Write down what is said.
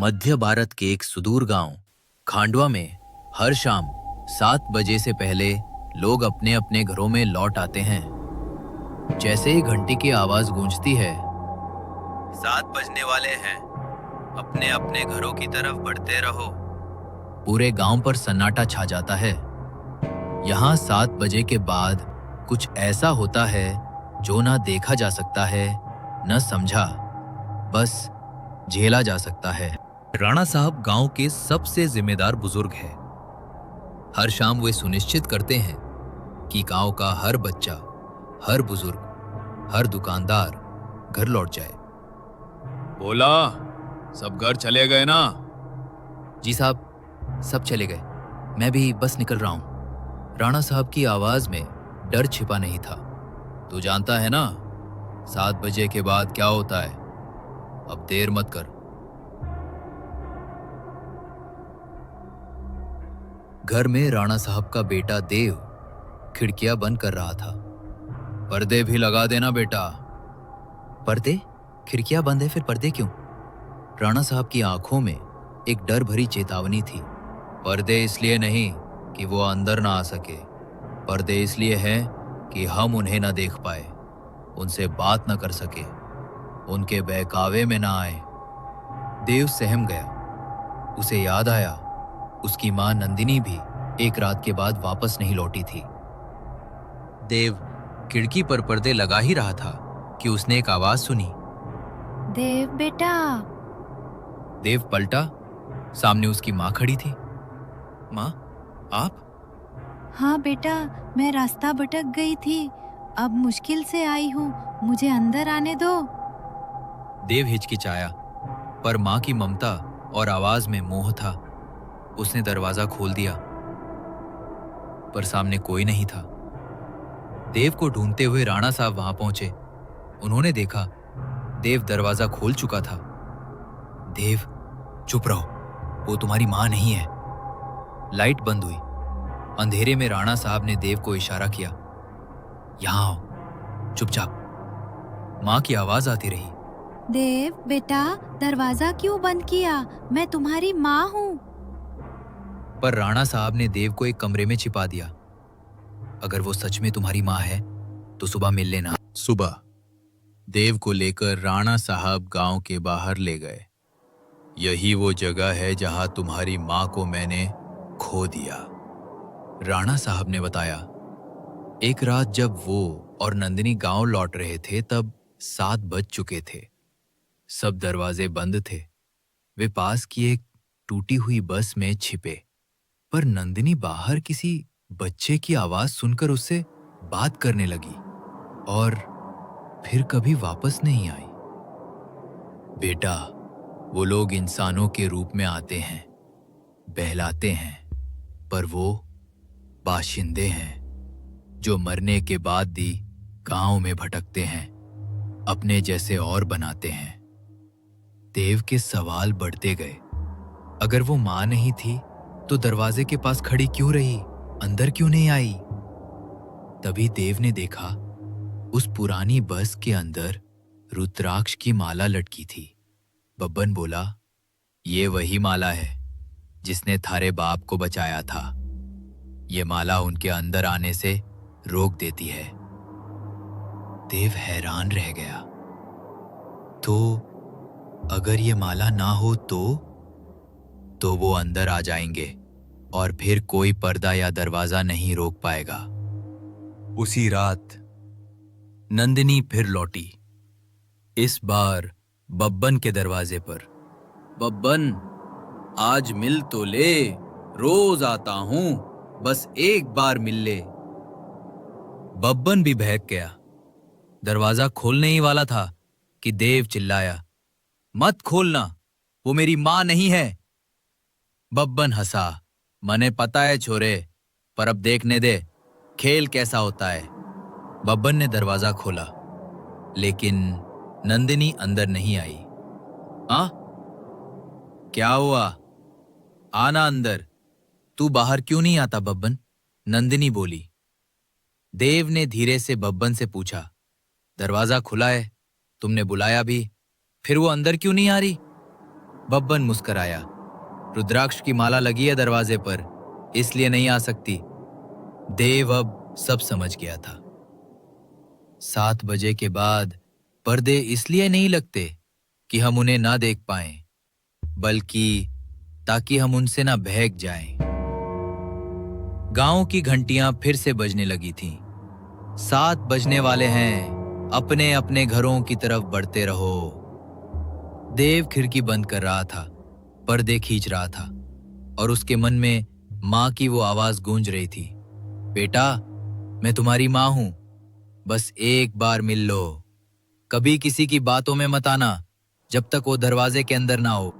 मध्य भारत के एक सुदूर गांव खांडवा में हर शाम 7 बजे से पहले लोग अपने अपने घरों में लौट आते हैं। जैसे ही घंटी की आवाज गूंजती है, 7 बजने वाले हैं, अपने अपने घरों की तरफ बढ़ते रहो, पूरे गांव पर सन्नाटा छा जाता है। यहाँ 7 बजे के बाद कुछ ऐसा होता है जो ना देखा जा सकता है, न समझा, बस झेला जा सकता है। राणा साहब गांव के सबसे जिम्मेदार बुजुर्ग हैं। हर शाम वे सुनिश्चित करते हैं कि गांव का हर बच्चा, हर बुजुर्ग, हर दुकानदार घर लौट जाए। बोला, सब घर चले गए ना? जी साहब, सब चले गए, मैं भी बस निकल रहा हूं। राणा साहब की आवाज में डर छिपा नहीं था। तू जानता है ना 7 बजे के बाद क्या होता है? अब देर मत कर। घर में राणा साहब का बेटा देव खिड़कियां बंद कर रहा था। पर्दे भी लगा देना बेटा। पर्दे? खिड़कियां बंद है, फिर पर्दे क्यों? राणा साहब की आंखों में एक डर भरी चेतावनी थी। पर्दे इसलिए नहीं कि वो अंदर ना आ सके, पर्दे इसलिए हैं कि हम उन्हें ना देख पाए, उनसे बात ना कर सके, उनके बहकावे में ना आए। देव सहम गया। उसे याद आया, उसकी मां नंदिनी भी एक रात के बाद वापस नहीं लौटी थी। देव खिड़की पर पर्दे लगा ही रहा था कि उसने एक आवाज सुनी, देव बेटा। देव पलटा, सामने उसकी मां खड़ी थी। मां, आप? हाँ बेटा, मैं रास्ता भटक गई थी, अब मुश्किल से आई हूँ, मुझे अंदर आने दो। देव हिचकिचाया, पर मां की ममता और आवाज में मोह था। उसने दरवाजा खोल दिया, पर सामने कोई नहीं था। देव को ढूंढते हुए राणा साहब वहां पहुंचे। उन्होंने देखा देव दरवाजा खोल चुका था। देव, चुप रहो, वो तुम्हारी मां नहीं है। लाइट बंद हुई। अंधेरे में राणा साहब ने देव को इशारा किया, यहां आओ, चुपचाप। मां की आवाज आती रही, देव बेटा, दरवाजा क्यों बंद किया? मैं तुम्हारी माँ हूँ। पर राणा साहब ने देव को एक कमरे में छिपा दिया। अगर वो सच में तुम्हारी मां है तो सुबह मिल लेना। सुबह देव को लेकर राणा साहब गांव के बाहर ले गए। यही वो जगह है जहां तुम्हारी मां को मैंने खो दिया, राणा साहब ने बताया। एक रात जब वो और नंदिनी गांव लौट रहे थे तब 7 बज चुके थे। सब दरवाजे बंद थे। वे पास की एक टूटी हुई बस में छिपे, पर नंदिनी बाहर किसी बच्चे की आवाज सुनकर उससे बात करने लगी और फिर कभी वापस नहीं आई। बेटा, वो लोग इंसानों के रूप में आते हैं, बहलाते हैं, पर वो बाशिंदे हैं जो मरने के बाद भी गांव में भटकते हैं, अपने जैसे और बनाते हैं। देव के सवाल बढ़ते गए। अगर वो मां नहीं थी तो दरवाजे के पास खड़ी क्यों रही, अंदर क्यों नहीं आई? तभी देव ने देखा उस पुरानी बस के अंदर रुद्राक्ष की माला लटकी थी। बब्बन बोला, ये वही माला है जिसने थारे बाप को बचाया था। ये माला उनके अंदर आने से रोक देती है। देव हैरान रह गया। तो अगर ये माला ना हो तो वो अंदर आ जाएंगे और फिर कोई पर्दा या दरवाजा नहीं रोक पाएगा। उसी रात नंदिनी फिर लौटी, इस बार बब्बन के दरवाजे पर। बब्बन, आज मिल तो ले, रोज आता हूं, बस एक बार मिल ले। बब्बन भी बहक गया। दरवाजा खोलने ही वाला था कि देव चिल्लाया, मत खोलना, वो मेरी मां नहीं है। बब्बन हंसा, मने पता है छोरे, पर अब देखने दे खेल कैसा होता है। बब्बन ने दरवाजा खोला, लेकिन नंदिनी अंदर नहीं आई। हाँ, क्या हुआ? आना अंदर। तू बाहर क्यों नहीं आता बब्बन? नंदिनी बोली। देव ने धीरे से बब्बन से पूछा, दरवाजा खुला है, तुमने बुलाया भी, फिर वो अंदर क्यों नहीं आ रही? बब्बन मुस्कराया। रुद्राक्ष की माला लगी है दरवाजे पर, इसलिए नहीं आ सकती। देव अब सब समझ गया था। 7 बजे के बाद पर्दे इसलिए नहीं लगते कि हम उन्हें ना देख पाएं, बल्कि ताकि हम उनसे ना बहक जाएं। गांव की घंटियां फिर से बजने लगी थीं। 7 बजने वाले हैं, अपने अपने घरों की तरफ बढ़ते रहो। देव खिड़की बंद कर रहा था, पर्दे खींच रहा था और उसके मन में मां की वो आवाज गूंज रही थी, बेटा, मैं तुम्हारी मां हूं, बस एक बार मिल लो। कभी किसी की बातों में मत आना जब तक वो दरवाजे के अंदर ना हो।